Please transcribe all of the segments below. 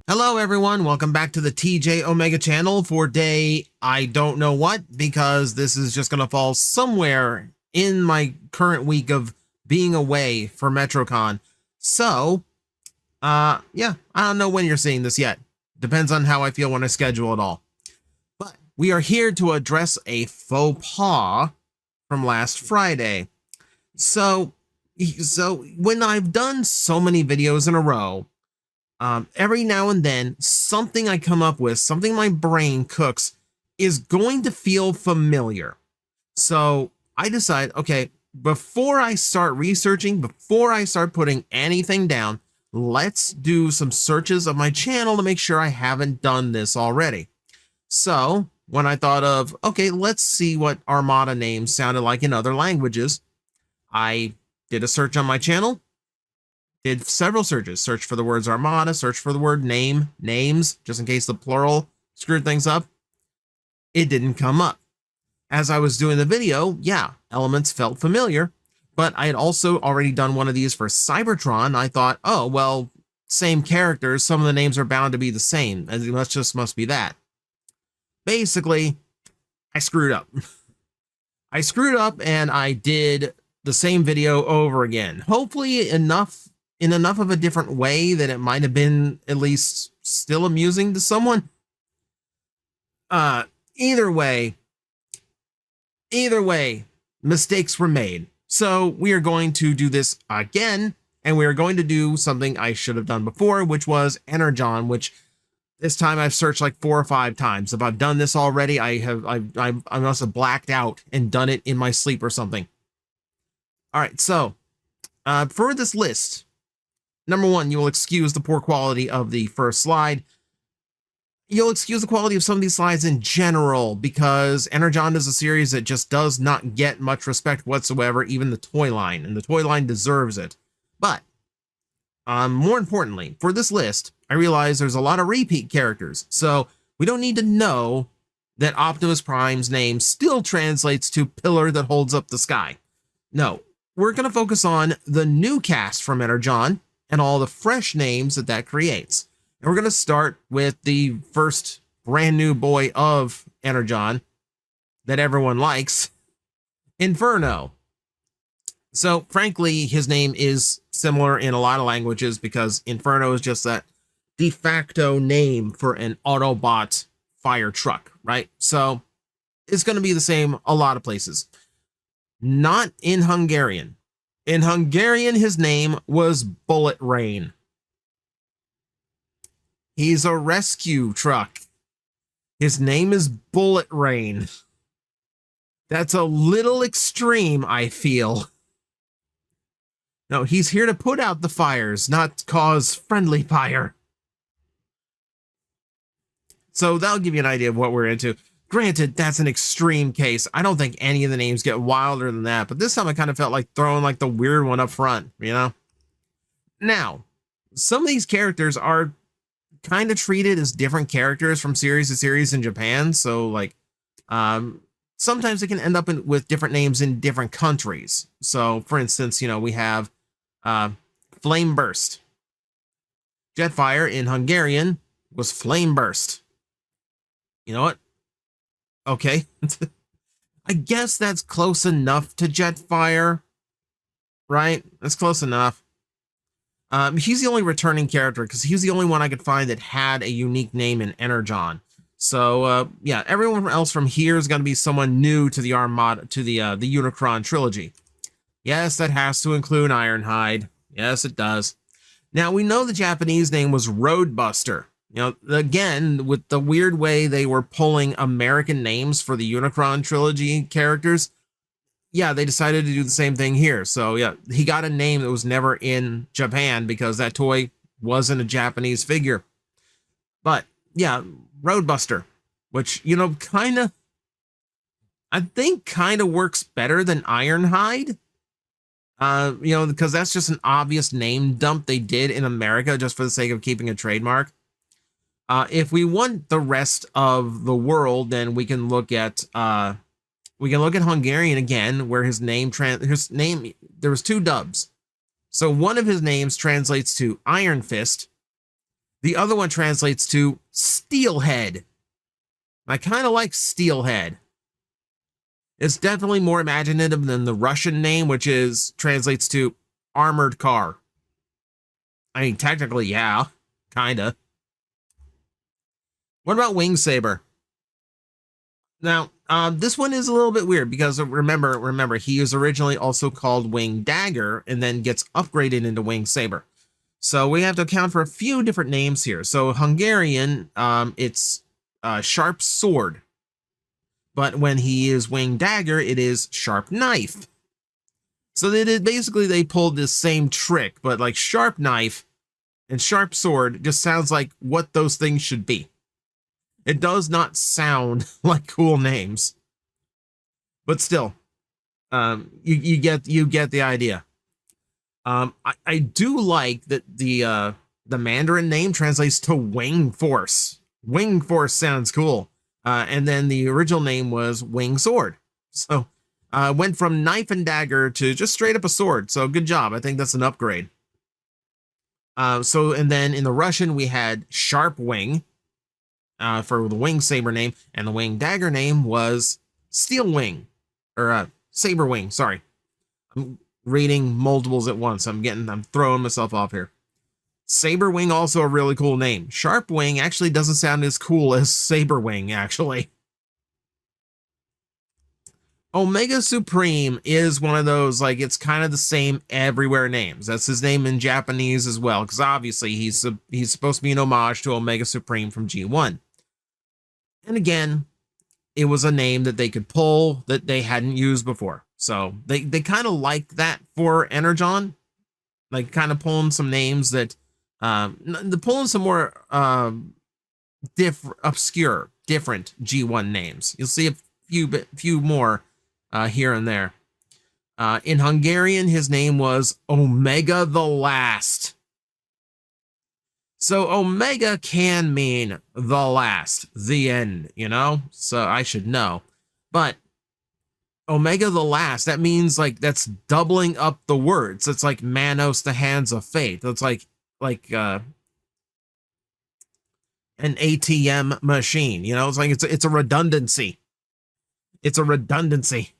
Hello everyone, welcome back to the TJOmega channel for day I don't know what, because this is just going to fall somewhere in my current week of being away for MetroCon. So, yeah, I don't know when you're seeing this yet. Depends on how I feel when I schedule it all. But we are here to address a faux pas from last Friday. So when I've done so many videos in a row, every now and then, something I come up with, something my brain cooks, is going to feel familiar. So I decide, okay, before I start researching, before I start putting anything down, let's do some searches of my channel to make sure I haven't done this already. So when I thought of, okay, let's see what Armada names sounded like in other languages, I did a search on my channel. Did several searches. Search for the words Armada, search for the word names, just in case the plural screwed things up. It didn't come up. As I was doing the video, yeah, elements felt familiar, but I had also already done one of these for Cybertron. I thought, oh, well, same characters, some of the names are bound to be the same, and it must be that. Basically, I screwed up. I screwed up and I did the same video over again. Hopefully in enough of a different way that it might have been at least still amusing to someone. Either way, mistakes were made. So we are going to do this again, and we are going to do something I should have done before, which was Energon, which this time I've searched like 4 or 5 times. If I've done this already, I must have blacked out and done it in my sleep or something. All right, so for this list, number 1, you will excuse the poor quality of the first slide. You'll excuse the quality of some of these slides in general, because Energon is a series that just does not get much respect whatsoever, even the toy line, and the toy line deserves it. But, more importantly, for this list, I realize there's a lot of repeat characters, so we don't need to know that Optimus Prime's name still translates to pillar that holds up the sky. No, we're going to focus on the new cast from Energon, and all the fresh names that creates. And we're going to start with the first brand new boy of Energon that everyone likes, Inferno. So frankly, his name is similar in a lot of languages because Inferno is just that de facto name for an Autobot fire truck, right? So it's going to be the same a lot of places. Not in Hungarian. In Hungarian, his name was Bullet Rain. He's a rescue truck. His name is Bullet Rain. That's a little extreme, I feel. No, he's here to put out the fires, not cause friendly fire. So that'll give you an idea of what we're into. Granted, that's an extreme case. I don't think any of the names get wilder than that, but this time I kind of felt like throwing like the weird one up front, you know? Now, some of these characters are kind of treated as different characters from series to series in Japan, so like, sometimes it can end up with different names in different countries. So, for instance, you know, we have Flame Burst. Jetfire in Hungarian was Flame Burst. You know what? Okay, I guess that's close enough to Jetfire, right? That's close enough. He's the only returning character because he's the only one I could find that had a unique name in Energon. So, yeah, everyone else from here is going to be someone new to the Armada, to the Unicron trilogy. Yes, that has to include Ironhide. Yes, it does. Now, we know the Japanese name was Roadbuster. You know, again, with the weird way they were pulling American names for the Unicron trilogy characters, yeah, they decided to do the same thing here. So, yeah, he got a name that was never in Japan because that toy wasn't a Japanese figure. But, yeah, Roadbuster, which, you know, I think kind of works better than Ironhide. You know, because that's just an obvious name dump they did in America just for the sake of keeping a trademark. If we want the rest of the world, then we can look at Hungarian again, where his name there was 2 dubs. So one of his names translates to Iron Fist, The other one translates to steelhead. I kind of like steelhead. It's definitely more imaginative than the Russian name, which is translates to armored car. I mean, technically, yeah, kinda. What about Wing Saber? Now, this one is a little bit weird because remember, he was originally also called Wing Dagger and then gets upgraded into Wing Saber. So we have to account for a few different names here. So Hungarian, it's sharp sword. But when he is Wing Dagger, it is sharp knife. So they pulled this same trick, but like sharp knife and sharp sword just sounds like what those things should be. It does not sound like cool names, but still, you get the idea. I do like that the Mandarin name translates to Wing Force. Wing Force sounds cool. And then the original name was Wing Sword. So went from knife and dagger to just straight up a sword. So good job. I think that's an upgrade. And then in the Russian, we had Sharp Wing for the Wing Saber name. And the Wing Dagger name was Steel Wing. Or Saber Wing, sorry. I'm reading multiples at once. I'm throwing myself off here. Saber Wing, also a really cool name. Sharp Wing actually doesn't sound as cool as Saber Wing, actually. Omega Supreme is one of those, like, it's kind of the same everywhere names. That's his name in Japanese as well, because obviously he's supposed to be an homage to Omega Supreme from G1. And again, it was a name that they could pull that they hadn't used before. So they kind of like that for Energon. Like, kind of pulling some names that pulling some more obscure, different G1 names. You'll see a few more here and there. In Hungarian, his name was Omega the Last. So Omega can mean the last, the end, you know? So I should know. But Omega the Last, that means like that's doubling up the words. It's like Manos, the hands of fate. It's like an ATM machine, you know? It's like it's a redundancy. It's a redundancy.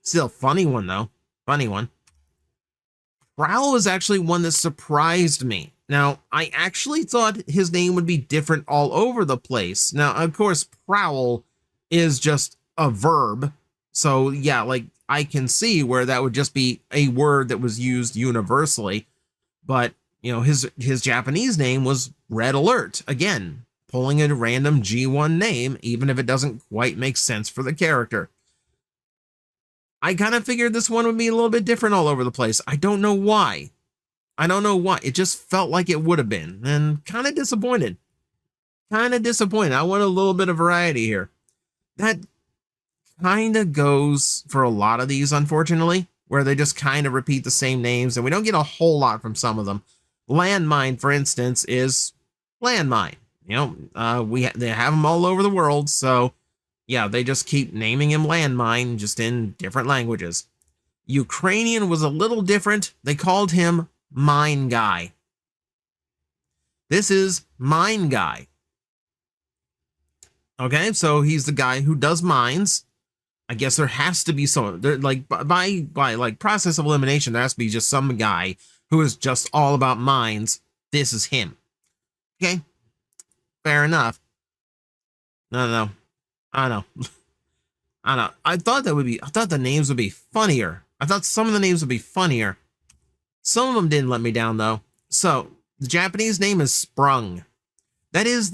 Still funny one though. Funny one. Prowl was actually one that surprised me. Now, I actually thought his name would be different all over the place. Now, of course, Prowl is just a verb. So yeah, like I can see where that would just be a word that was used universally. But, you know, his Japanese name was Red Alert. Again, pulling a random G1 name, even if it doesn't quite make sense for the character. I kind of figured this one would be a little bit different all over the place. I don't know why. It just felt like it would have been. And kind of disappointed. I want a little bit of variety here. That kind of goes for a lot of these, unfortunately, where they just kind of repeat the same names, and we don't get a whole lot from some of them. Landmine, for instance, is Landmine. You know, they have them all over the world, so yeah, they just keep naming him Landmine, just in different languages. Ukrainian was a little different. They called him Mine Guy. This is Mine Guy. Okay, so he's the guy who does mines. I guess there has to be some, like by like process of elimination, there has to be just some guy who is just all about mines. This is him. Okay, fair enough. No. I know. I thought the names would be funnier. I thought some of the names would be funnier. Some of them didn't let me down though. So the Japanese name is Sprung. That is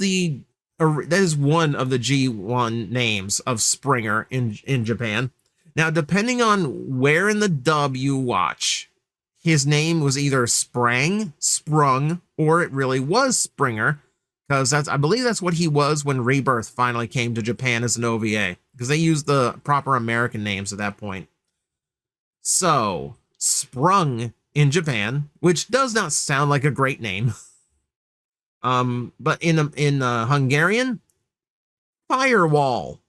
one of the G1 names of Springer in Japan. Now, depending on where in the dub you watch, his name was either Sprung, or it really was Springer. Because I believe that's what he was when Rebirth finally came to Japan as an OVA. Because they used the proper American names at that point. So, Sprung in Japan, which does not sound like a great name. But in Hungarian, Firewall.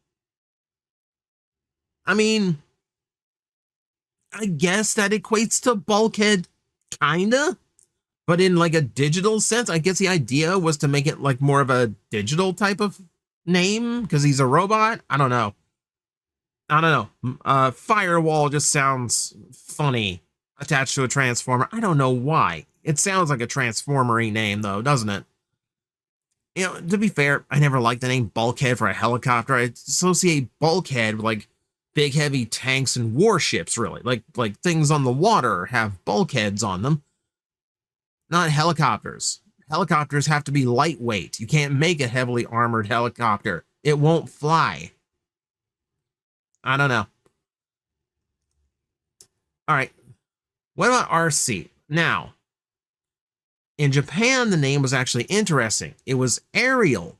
I mean, I guess that equates to Bulkhead, kinda. But in like a digital sense, I guess the idea was to make it like more of a digital type of name because he's a robot. I don't know. Firewall just sounds funny attached to a transformer. I don't know why. It sounds like a transformer-y name though, doesn't it? You know, to be fair, I never liked the name Bulkhead for a helicopter. I associate Bulkhead with like big heavy tanks and warships, really. Like things on the water have bulkheads on them. Not helicopters. Helicopters have to be lightweight. You can't make a heavily armored helicopter. It won't fly. I don't know. All right. What about RC? Now, in Japan, the name was actually interesting. It was Ariel.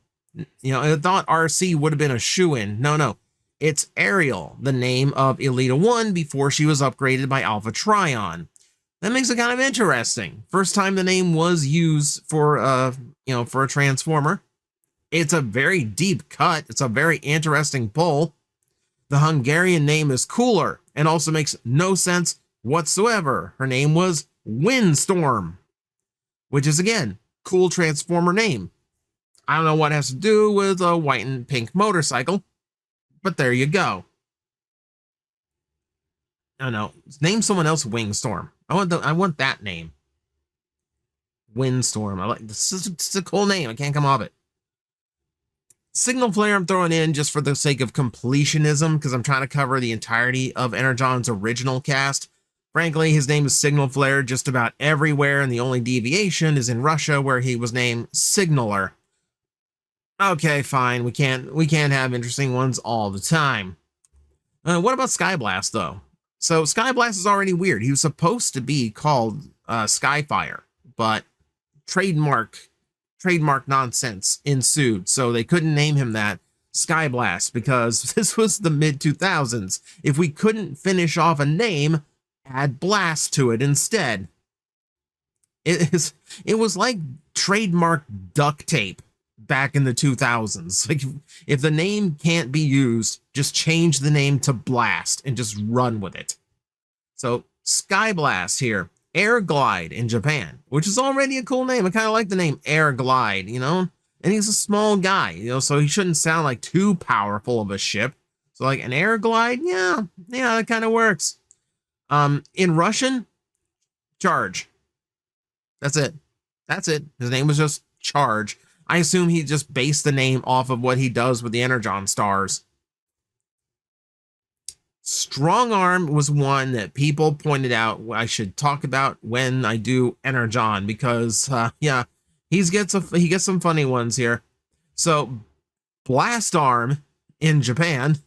You know, I thought RC would have been a shoo-in. No. It's Ariel, the name of Elita 1 before she was upgraded by Alpha Trion. That makes it kind of interesting. First time the name was used for for a transformer. It's a very deep cut. It's a very interesting pull. The Hungarian name is cooler and also makes no sense whatsoever. Her name was Windstorm, which is again, cool transformer name. I don't know what it has to do with a white and pink motorcycle, but there you go. Oh no, name someone else Wingstorm. I want that name. Windstorm. I like this. It's a cool name. I can't come off it. Signal Flare I'm throwing in just for the sake of completionism because I'm trying to cover the entirety of Energon's original cast. Frankly, his name is Signal Flare just about everywhere, and the only deviation is in Russia where he was named Signaler. Okay, fine. We can't have interesting ones all the time. What about Skyblast though? So Skyblast is already weird. He was supposed to be called Skyfire, but trademark nonsense ensued, so they couldn't name him that Skyblast because this was the mid-2000s. If we couldn't finish off a name, add blast to it instead. It was like trademark duct tape back in the 2000s. Like if the name can't be used, just change the name to Blast and just run with it. So Skyblast here. Air Glide in Japan, which is already a cool name. I kind of like the name Air Glide, you know? And he's a small guy, you know, so he shouldn't sound like too powerful of a ship. So like an Air Glide, yeah, that kind of works. In Russian, Charge. That's it. His name was just Charge. I assume he just based the name off of what he does with the Energon stars. Strong Arm was one that people pointed out I should talk about when I do Energon because, he gets some funny ones here. So, Blast Arm in Japan,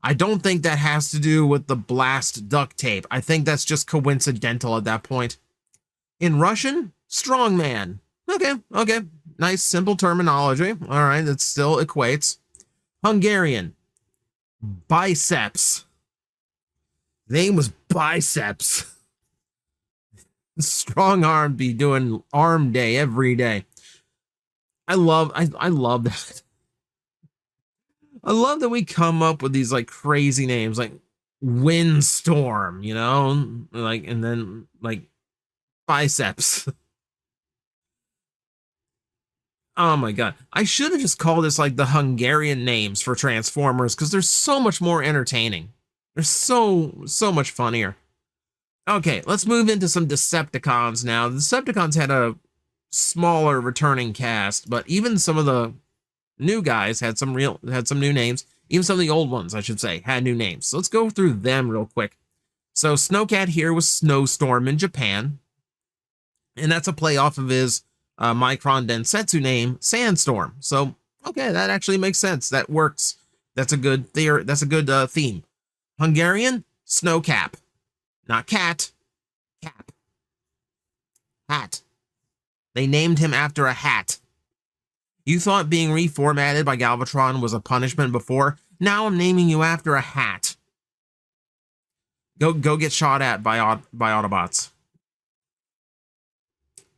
I don't think that has to do with the blast duct tape. I think that's just coincidental at that point. In Russian, Strongman. Okay. Nice, simple terminology. All right, that still equates. Hungarian. Biceps. Name was Biceps. Strong Arm be doing arm day every day. I love that. I love that we come up with these like crazy names like Windstorm, you know, like, and then like Biceps. Oh my god. I should have just called this like the Hungarian names for Transformers because they're so much more entertaining. They're so much funnier. Okay, let's move into some Decepticons now. The Decepticons had a smaller returning cast, but even some of the new guys had some new names. Even some of the old ones, I should say, had new names. So let's go through them real quick. So Snowcat here was Snowstorm in Japan. And that's a play off of his Micron Densetsu name, Sandstorm. So, okay, that actually makes sense. That works. That's a good theory. That's a good theme. Hungarian, Snowcap. Not cat. Cap. Hat. They named him after a hat. You thought being reformatted by Galvatron was a punishment before? Now I'm naming you after a hat. Go get shot at by Autobots.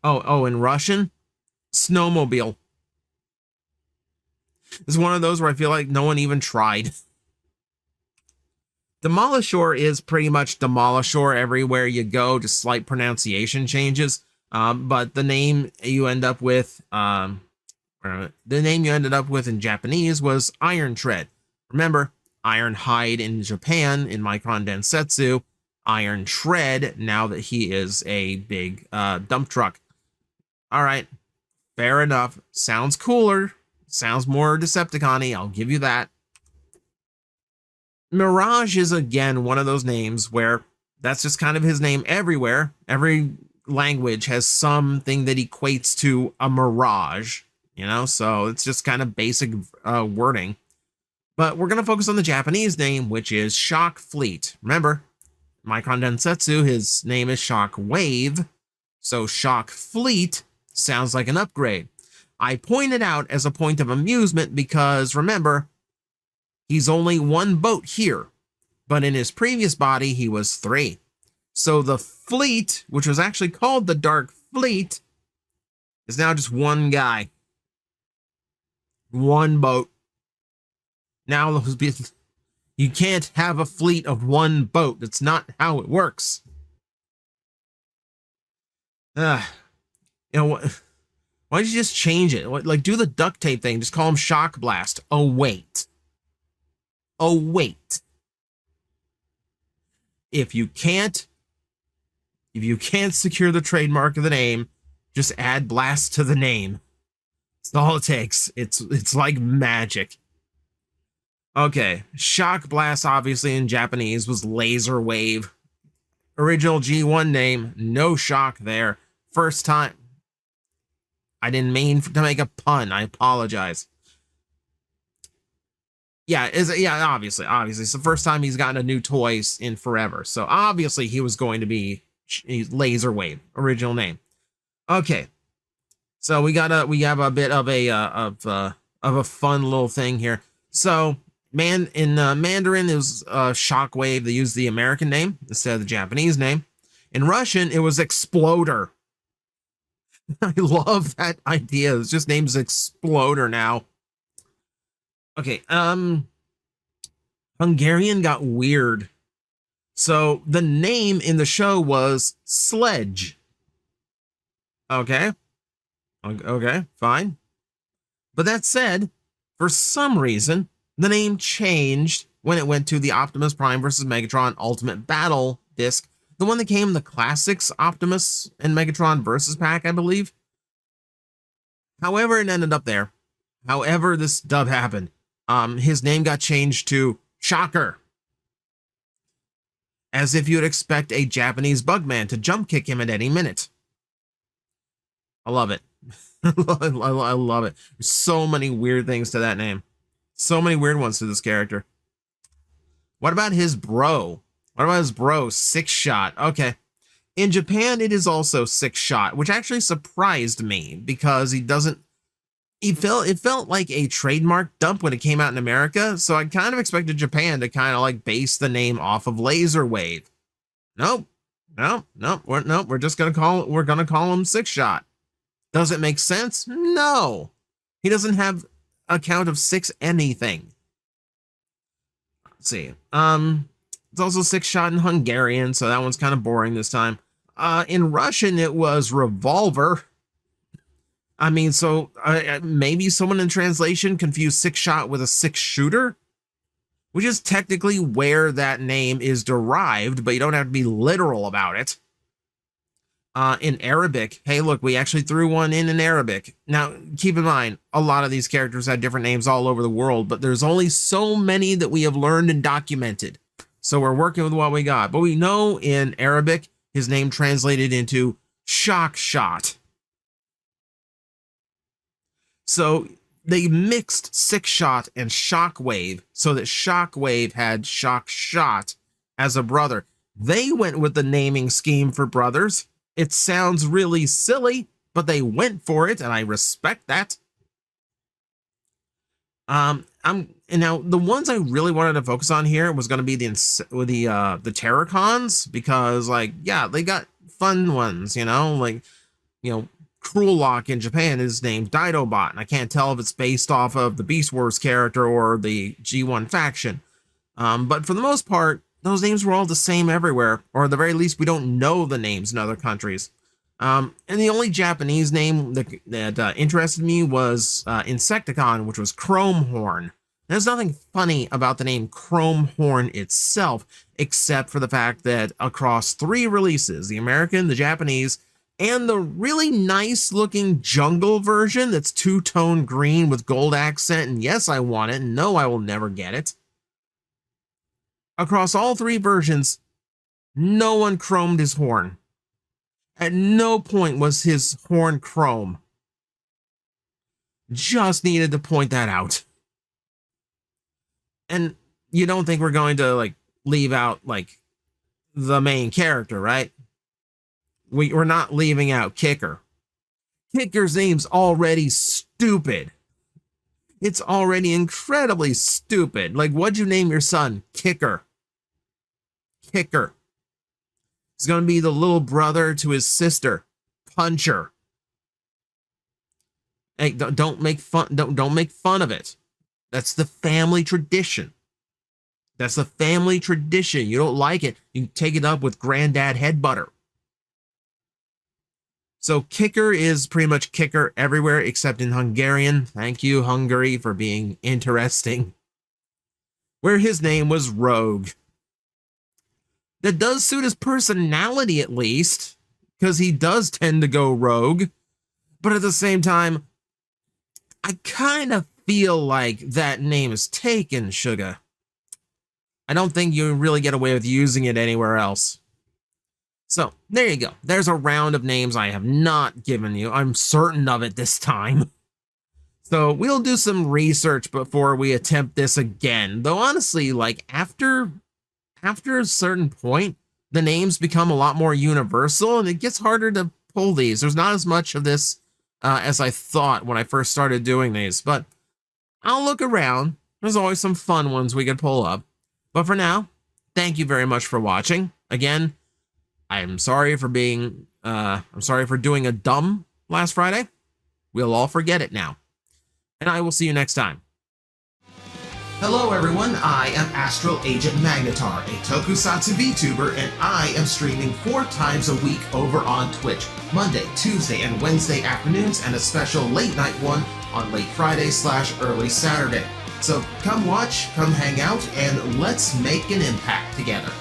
Oh, in Russian, Snowmobile. It's one of those where I feel like no one even tried. Demolishor is pretty much Demolishor everywhere you go, just slight pronunciation changes. But the name you end up with, the name you ended up with in Japanese was Iron Tread. Remember, Iron Hide in Japan in Micron Densetsu, Iron Tread now that he is a big dump truck. All right, fair enough. Sounds cooler. Sounds more Decepticon-y, I'll give you that. Mirage is again one of those names where that's just kind of his name everywhere. Every language has something that equates to a mirage, you know, so it's just kind of basic wording. But we're going to focus on the Japanese name, which is Shock Fleet. Remember, Micron Densetsu, his name is Shockwave, so Shock Fleet sounds like an upgrade. I point it out as a point of amusement because, remember, he's only one boat here, but in his previous body, he was 3. So the fleet, which was actually called the Dark Fleet, is now just one guy. One boat. Now, you can't have a fleet of one boat. That's not how it works. You know what? Why don't you just change it? Like, do the duct tape thing. Just call him Shock Blast. Oh, wait. Oh, wait. If you can't secure the trademark of the name, just add Blast to the name. That's all it takes. It's like magic. Okay, Shock Blast, obviously in Japanese, was Laser Wave. Original G1 name, no shock there. First time. I didn't mean to make a pun. I apologize. Yeah, obviously. It's the first time he's gotten a new toy in forever. So obviously he was going to be Laser Wave, original name. Okay. So we have a bit of a fun little thing here. So in Mandarin it was Shockwave. They used the American name instead of the Japanese name. In Russian it was Exploder. I love that idea. It's just name's Exploder now. Okay, Hungarian got weird. So the name in the show was Sledge. Okay, fine. But that said, for some reason, the name changed when it went to the Optimus Prime vs. Megatron Ultimate Battle disc, the one that came the Classics Optimus and Megatron versus pack, I believe. However, it ended up there. However, this dub happened. His name got changed to Shocker. As if you'd expect a Japanese Bugman to jump kick him at any minute. I love it. I love it. There's so many weird things to that name. So many weird ones to this character. What about his bro? Sixshot. Okay. In Japan, it is also Sixshot, which actually surprised me because it felt like a trademark dump when it came out in America. So I kind of expected Japan to kind of like base the name off of Laser Wave. Nope. We're just gonna call him Sixshot. Does it make sense? No. He doesn't have a count of 6 anything. Let's see. It's also Sixshot in Hungarian, so that one's kind of boring this time. In Russian, it was Revolver. I mean, so maybe someone in translation confused Sixshot with a 6-shooter, which is technically where that name is derived, but you don't have to be literal about it. In Arabic, hey, look, we actually threw one in Arabic. Now, keep in mind, a lot of these characters had different names all over the world, but there's only so many that we have learned and documented. So we're working with what we got. But we know in Arabic, his name translated into Shock Shot. So they mixed Sixshot and Shockwave so that Shockwave had Shock Shot as a brother. They went with the naming scheme for brothers. It sounds really silly, but they went for it, and I respect that. And now the ones I really wanted to focus on here was going to be the Terracons, because like, yeah, they got fun ones, you know, like, you know, Cruel Lock in Japan is named Didobot, and I can't tell if it's based off of the Beast Wars character or the G1 faction. But for the most part, those names were all the same everywhere, or at the very least, we don't know the names in other countries. And the only Japanese name that interested me was Insecticon, which was Chromehorn. There's nothing funny about the name Chromehorn itself, except for the fact that across 3 releases, the American, the Japanese, and the really nice looking jungle version that's 2-tone green with gold accent, and yes, I want it, and no, I will never get it. Across all 3 versions, no one chromed his horn. At no point was his horn chrome. Just needed to point that out. And you don't think we're going to, like, leave out, like, the main character, right? We're not leaving out Kicker. Kicker's name's already stupid. It's already incredibly stupid. Like, what'd you name your son? Kicker. Kicker. He's going to be the little brother to his sister, Puncher. Hey, don't make fun. Don't make fun of it. That's the family tradition. That's the family tradition. You don't like it, you can take it up with Granddad Headbutter. So Kicker is pretty much Kicker everywhere except in Hungarian. Thank you, Hungary, for being interesting. Where his name was Rogue. That does suit his personality, at least, because he does tend to go rogue. But at the same time, I kind of feel like that name is taken, Sugar. I don't think you really get away with using it anywhere else. So, there you go. There's a round of names I have not given you. I'm certain of it this time. So, we'll do some research before we attempt this again. Though, honestly, like, after a certain point, the names become a lot more universal, and it gets harder to pull these. There's not as much of this as I thought when I first started doing these, but I'll look around. There's always some fun ones we could pull up. But for now, thank you very much for watching. Again, I'm sorry for doing a dumb last Friday. We'll all forget it now. And I will see you next time. Hello everyone, I am Astral Agent Magnetar, a tokusatsu VTuber, and I am streaming 4 times a week over on Twitch, Monday, Tuesday, and Wednesday afternoons, and a special late night one on late Friday/early Saturday. So come watch, come hang out, and let's make an impact together.